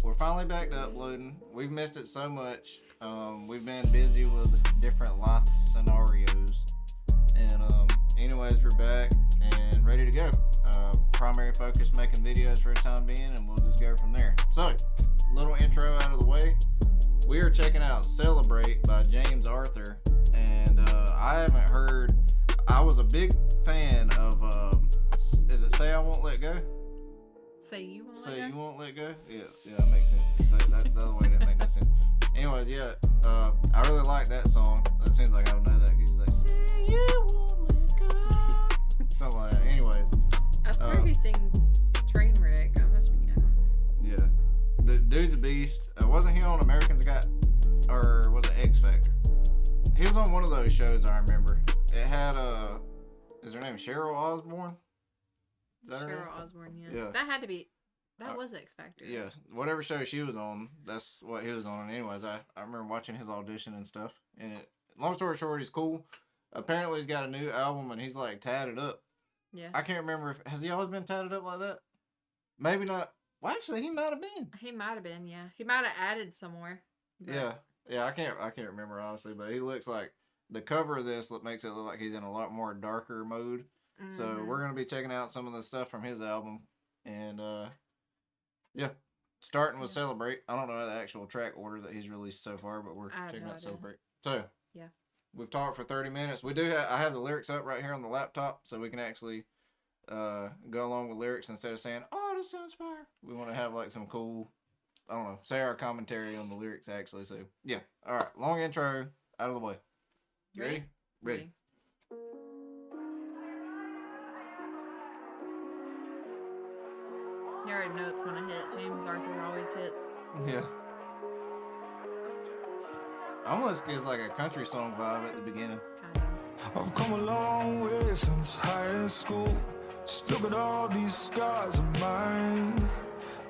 we're finally back to uploading. We've missed it so much. We've been busy with different life scenarios. And anyways, we're back and ready to go. Primary focus making videos for a time being, and we'll just go from there. So, little intro out of the way. We are checking out "Celebrate" by James Arthur, and I haven't heard. I was a big fan of. Is it "Say I Won't Let Go"? Say you won't Say let go? you won't let go. Yeah, that makes sense. The other way didn't make no sense. Anyways, yeah, I really like that song. It seems like I would know that because he's like, "Say you won't let go," something like that. Anyways, I swear he sings Trainwreck. I must be. I don't know. yeah, the dude's a beast. Wasn't he on Americans Got, or was it X Factor? He was on one of those shows. I remember. It had is her name Cheryl Osborne? Is that her name? Cheryl Osborne, yeah. Yeah. That had to be. That was X Factor. Yeah, whatever show she was on, that's what he was on. And anyways, I remember watching his audition and stuff. And long story short, he's cool. Apparently, he's got a new album and he's like tatted up. Yeah. I can't remember if has he always been tatted up like that. Maybe not. Well, actually, he might have been. He might have been, yeah. He might have added somewhere. But Yeah. I can't remember honestly, but he looks like the cover of this makes it look like he's in a lot more darker mode. So mhm. we're gonna be checking out some of the stuff from his album, and yeah, starting with Yeah. "Celebrate." I don't know the actual track order that he's released so far, but we're I have checking no out idea. "Celebrate." So Yeah. we've talked for 30 minutes. We do. I have the lyrics up right here on the laptop, so we can actually go along with lyrics instead of saying, "Oh, this sounds fire." We want to have like some cool, I don't know, say our commentary on the lyrics actually. So yeah, all right, long intro out of the way. You ready? Ready. You already know it's gonna hit. James Arthur always hits. Yeah. Almost gives like a country song vibe at the beginning. Kind of. I've come a long way since high school. Just look at all these scars of mine.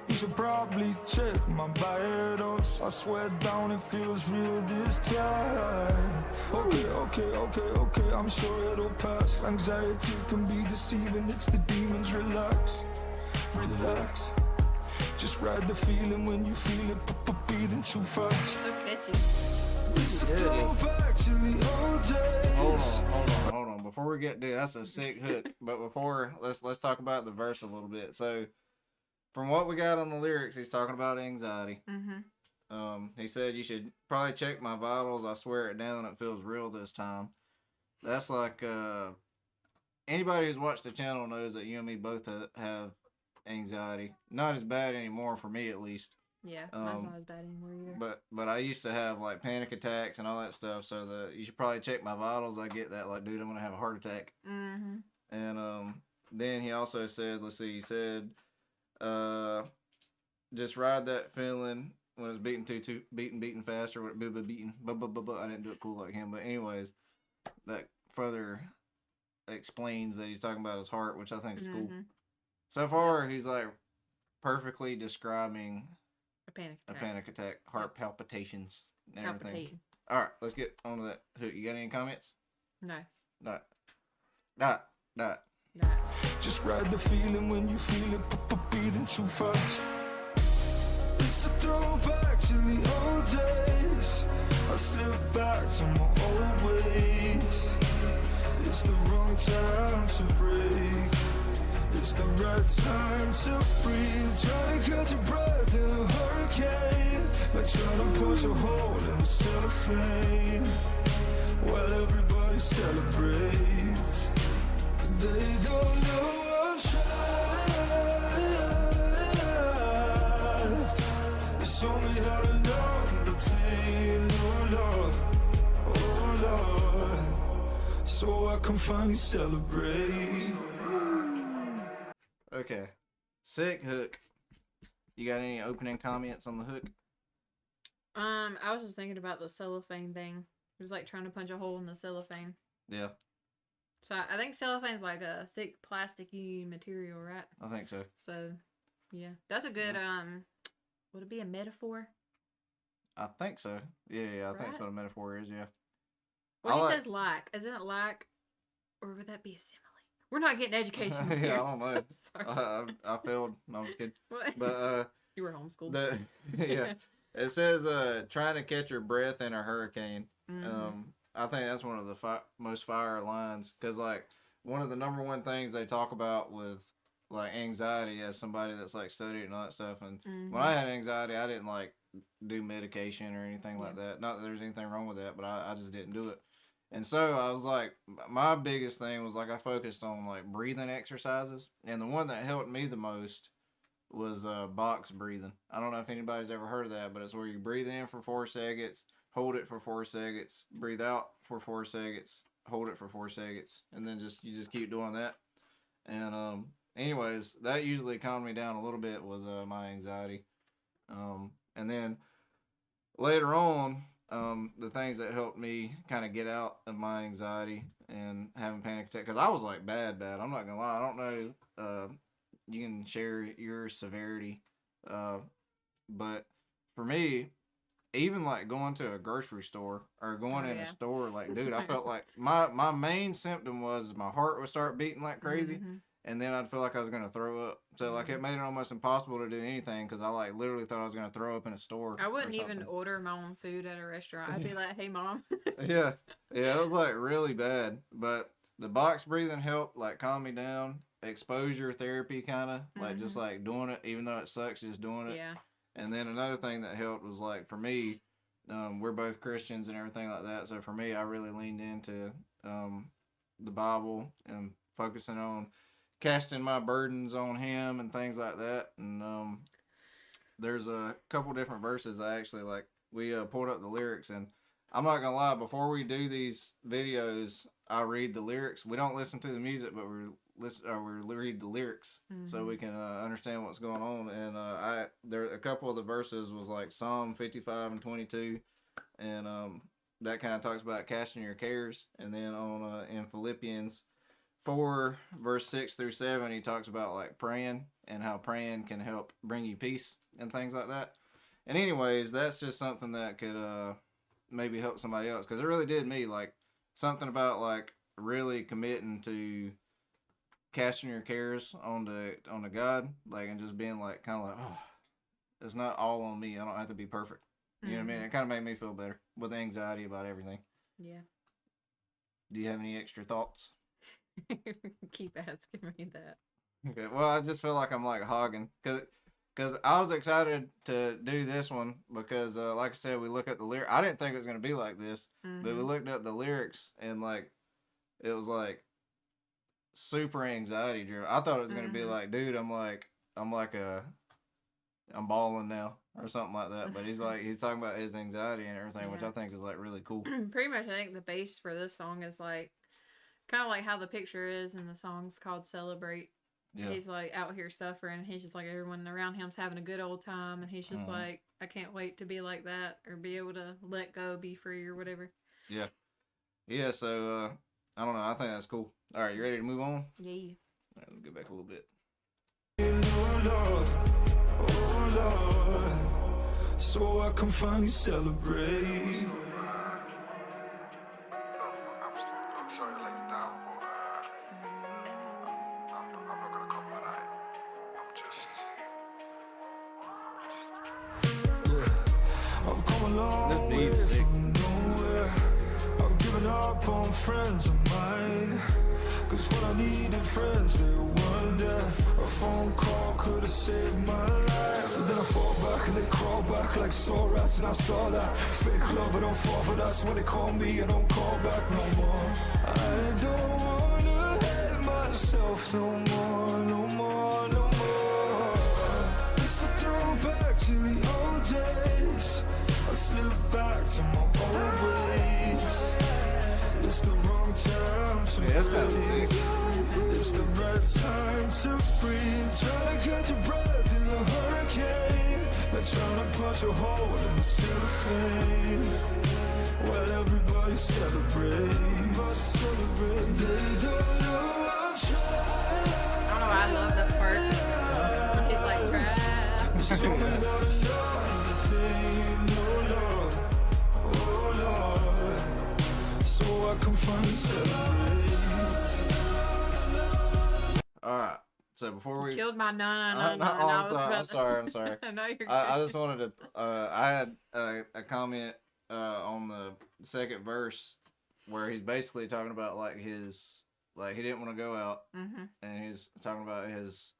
You should probably check my vitals. I swear down it feels real this time. Okay, I'm sure it'll pass. Anxiety can be deceiving, it's the demons. Relax. Just ride the feeling when you feel it beating too fast. So catchy. It's a throwback to the old days. Hold on. Before we get to that's a sick hook. But before let's talk about the verse a little bit. So from what we got on the lyrics, he's talking about anxiety. Mm-hmm. He said you should probably check my vitals. I swear it down. It feels real this time. That's like anybody who's watched the channel knows that you and me both have anxiety. Not as bad anymore for me, at least. Yeah, mine's not as bad anymore either. But I used to have like panic attacks and all that stuff. So you should probably check my vitals. I get that. Like, dude, I'm gonna have a heart attack. Mm-hmm. And then he also said, let's see, he said, just ride that feeling when it's beating fast or beating. I didn't do it cool like him, but anyways, that further explains that he's talking about his heart, which I think is cool. So far, he's like perfectly describing A panic attack. heart palpitations, and everything. Palpitating. All right, let's get on to that hook. You got any comments? No. Not. Nah. Just ride the feeling when you feel it beating too fast. It's a throwback to the old days. I slip back to my old ways. It's the wrong time to break. It's the right time to breathe. Trying to catch your breath in a hurricane, like trying to push a hole in the cellophane, while everybody celebrates. They don't know I've tried. They show me how to numb the pain. Oh Lord, so I can finally celebrate. Okay. Sick hook. You got any opening comments on the hook? I was just thinking about the cellophane thing. It was like trying to punch a hole in the cellophane. Yeah, So I think cellophane's like a thick plasticky material, right? I think so. So yeah, that's a good would it be a metaphor? I think so. Yeah, I think that's Right? what a metaphor is, yeah. Well, I he like- says like, isn't it like, or would that be a simile? We're not getting education Yeah, here. I don't know. Sorry. I failed. No, I'm just kidding. What? But You were homeschooled. Yeah. It says trying to catch your breath in a hurricane. Mhm. I think that's one of the most fire lines, because like one of the number one things they talk about with like anxiety, as somebody that's like studied and all that stuff, and when I had anxiety, I didn't like do medication or anything like that. Not that there's anything wrong with that, but I just didn't do it. And so I was like, my biggest thing was like I focused on like breathing exercises, and the one that helped me the most was box breathing. I don't know if anybody's ever heard of that, but it's where you breathe in for 4 seconds, hold it for 4 seconds, breathe out for 4 seconds, hold it for 4 seconds, and then you just keep doing that. And anyways, that usually calmed me down a little bit with my anxiety. And then later on, the things that helped me kind of get out of my anxiety and having panic attack, because I was like bad. I'm not gonna lie. I don't know. You can share your severity, but for me, even like going to a grocery store or going in a store, like dude, I felt like my main symptom was my heart would start beating like crazy. And then I'd feel like I was gonna throw up. So like it made it almost impossible to do anything, because I like literally thought I was gonna throw up in a store. I wouldn't even order my own food at a restaurant. I'd be like, "Hey, mom." Yeah, it was like really bad. But the box breathing helped like calm me down. Exposure therapy, kind of like just like doing it, even though it sucks, just doing it. Yeah. And then another thing that helped was like for me, we're both Christians and everything like that. So for me, I really leaned into the Bible and focusing on casting my burdens on Him and things like that. And there's a couple different verses I actually like. We pulled up the lyrics, and I'm not gonna lie. Before we do these videos, I read the lyrics. We don't listen to the music, but we read the lyrics so we can understand what's going on. And there a couple of the verses was like Psalm 55 and 22, and that kind of talks about casting your cares. And then on in Philippians 4 verse 6 through 7, he talks about like praying and how praying can help bring you peace and things like that. And anyways, that's just something that could maybe help somebody else, because it really did me. Like something about like really committing to casting your cares on the God, like, and just being like kind of like, oh, it's not all on me. I don't have to be perfect. You know what I mean? It kind of made me feel better with anxiety about everything. Yeah. Do you have any extra thoughts? Keep asking me that. Okay. Well, I just feel like I'm like hogging, because I was excited to do this one because, like I said, we look at the lyrics. I didn't think it was going to be like this, but we looked at the lyrics and like it was like super anxiety driven. I thought it was going to be like, dude, I'm balling now or something like that. But he's talking about his anxiety and everything, which I think is like really cool. Pretty much, I think the base for this song is like kind of like how the picture is in the song's called Celebrate. Yeah. He's like out here suffering. He's just like everyone around him's having a good old time, and he's just like, I can't wait to be like that or be able to let go, be free or whatever. Yeah. Yeah. So I don't know. I think that's cool. All right, you ready to move on? Yeah. All right, let's go back a little bit. Oh Lord, so I can finally celebrate. I'm sorry to let you down, but I'm not gonna come at it. I've come a long way This beat's sick. from nowhere. I've given up on friends of mine, 'cause when I needed friends, they weren't there. A phone call could have saved my life. And then I fall back and they crawl back like sore rats, and I saw that fake love, I don't fall for that. So when they call me, I don't call back no more. I don't wanna hate myself no more, no more, no more. It's a throwback to the old days. I slip back to my old ways. It's the wrong time to Yeah, that sounds sick. It's the right time to breathe. Trying to catch your breath in a hurricane. They're trying to punch a hole in the cellophane. While everybody celebrates. They don't know I'm trying. I don't know why I love that part. He's like, crap. So without anything, oh Lord, so I can finally celebrate. All right. So before we killed my no. I'm sorry. I know you're I good. just wanted to. I had a comment on the second verse where he's basically talking about like his he didn't want to go out, and he's talking about his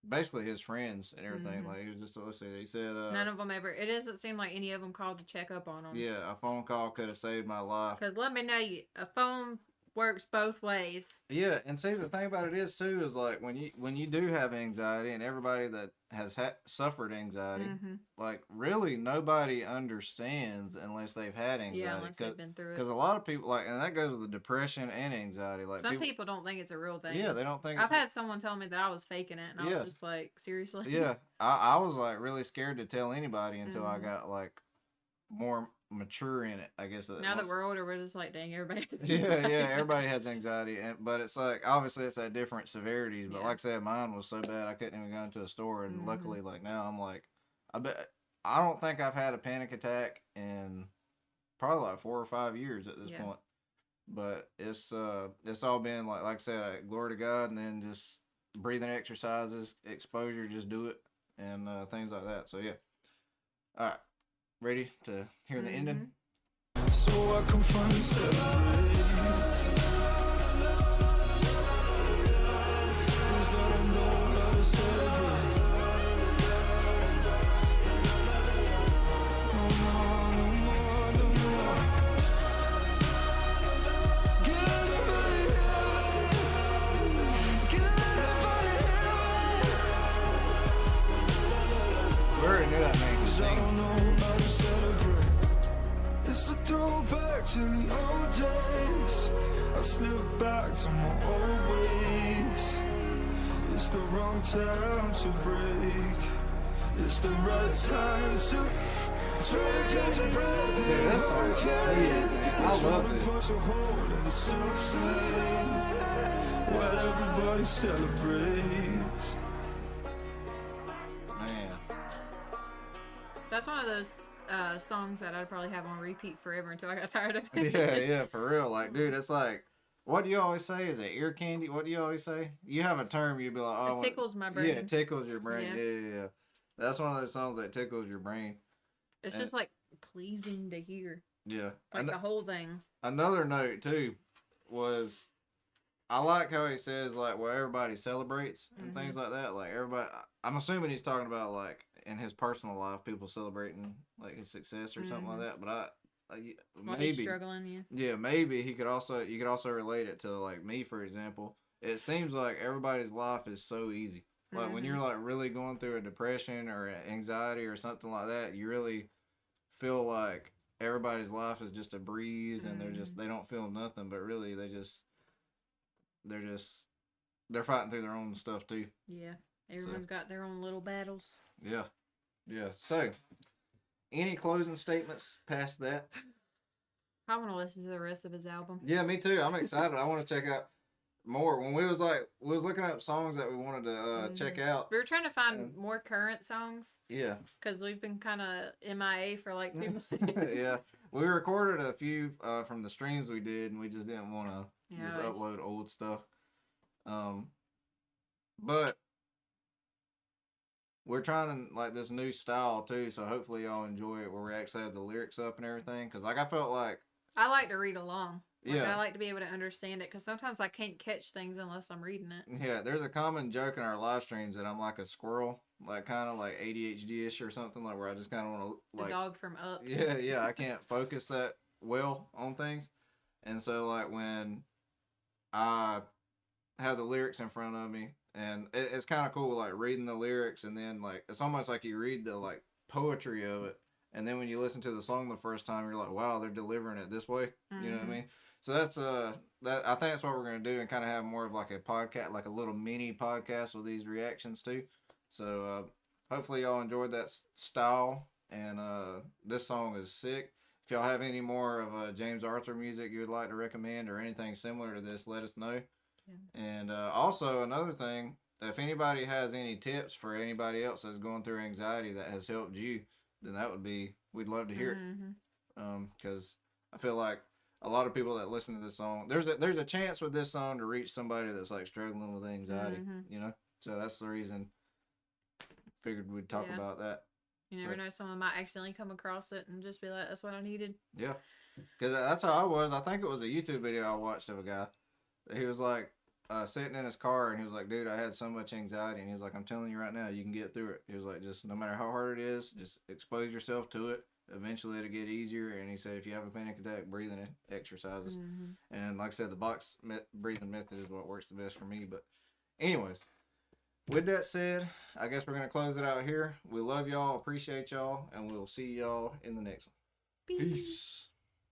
basically his friends and everything. Like he was just let's see. He said none of them ever. It doesn't seem like any of them called to check up on him. Yeah, a phone call could have saved my life. Because let me know, a phone works both ways. Yeah, and see the thing about it is too is like when you do have anxiety, and everybody that has suffered anxiety, like really nobody understands unless they've had anxiety. Yeah, unless they've been through it. Because a lot of people and that goes with depression and anxiety. Like some people don't think it's a real thing. Yeah, they don't think. I've had someone tell me that I was faking it, and I was just like, seriously. Yeah, I was like really scared to tell anybody until I got like more mature in it, I guess. Now that we're older, we're just like, dang, everybody has anxiety. Yeah, everybody has anxiety, but it's like obviously it's at different severities. But like I said, mine was so bad I couldn't even go into a store, and luckily, like now I'm like, I don't think I've had a panic attack in probably like 4 or 5 years at this point. But it's all been like I said, glory to God, and then just breathing exercises, exposure, just do it, and things like that. So yeah, all right. Ready to hear the ending? So I can finally celebrate. 'Cause I don't know how to celebrate. No more. Get everybody We already knew that man could sing. It's a throwback to the old days. I slip back to my old ways. It's the wrong time to break. It's the right time to catch a breath. Yeah, that's I love it. While everybody celebrates. Man, that's one of those songs that I'd probably have on repeat forever until I got tired of it. yeah, for real. Like, dude, it's like, what do you always say? Is it ear candy? What do you always say? You have a term, you'd be like, oh, it tickles my brain. Yeah, it tickles your brain. Yeah. That's one of those songs that tickles your brain. It's just like pleasing to hear. Yeah. Like the whole thing. Another note too was I like how he says like where everybody celebrates and things like that. Like everybody, I'm assuming he's talking about like in his personal life, people celebrating like his success or something like that. But maybe he's struggling, yeah, maybe you could also relate it to like me, for example. It seems like everybody's life is so easy. Like when you're like really going through a depression or anxiety or something like that, you really feel like everybody's life is just a breeze and they don't feel nothing, but really they're fighting through their own stuff too. Yeah. Everyone's got their own little battles. Yeah. Yeah. So any closing statements past that? I want to listen to the rest of his album. Yeah, me too. I'm excited. I want to check out more. When we was looking up songs that we wanted to check out. We were trying to find more current songs. Yeah. Because we've been kind of MIA for like 2 months. Yeah. We recorded a few from the streams we did, and we just didn't want to just upload old stuff. But we're trying to like this new style too, so hopefully y'all enjoy it where we actually have the lyrics up and everything. Because like I felt like I like to read along. Like, yeah, I like to be able to understand it because sometimes I can't catch things unless I'm reading it. Yeah, there's a common joke in our live streams that I'm like a squirrel, like kind of like ADHD-ish or something, like where I just kind of want to like the dog from Up. Yeah, I can't focus that well on things, and so like when I have the lyrics in front of me, and it's kind of cool like reading the lyrics, and then like it's almost like you read the like poetry of it, and then when you listen to the song the first time, you're like, wow, they're delivering it this way. You know what I mean? So that's that I think that's what we're gonna do, and kind of have more of like a podcast, like a little mini podcast with these reactions too. So hopefully y'all enjoyed that style, and this song is sick. If y'all have any more of James Arthur music you would like to recommend or anything similar to this, let us know. Yeah. And also another thing, if anybody has any tips for anybody else that's going through anxiety that has helped you, then we'd love to hear it. Because I feel like a lot of people that listen to this song, there's a chance with this song to reach somebody that's like struggling with anxiety, you know. So that's the reason. Figured we'd talk about that. You never know, someone might accidentally come across it and just be like, "That's what I needed." Yeah, because that's how I was. I think it was a YouTube video I watched of a guy. He was like sitting in his car, and he was like, "Dude, I had so much anxiety," and he was like, "I'm telling you right now, you can get through it." He was like, "Just no matter how hard it is, just expose yourself to it. Eventually, it'll get easier." And he said, "If you have a panic attack, breathing exercises." And like I said, the box breathing method is what works the best for me. But anyways. With that said, I guess we're going to close it out here. We love y'all, appreciate y'all, and we'll see y'all in the next one. Peace.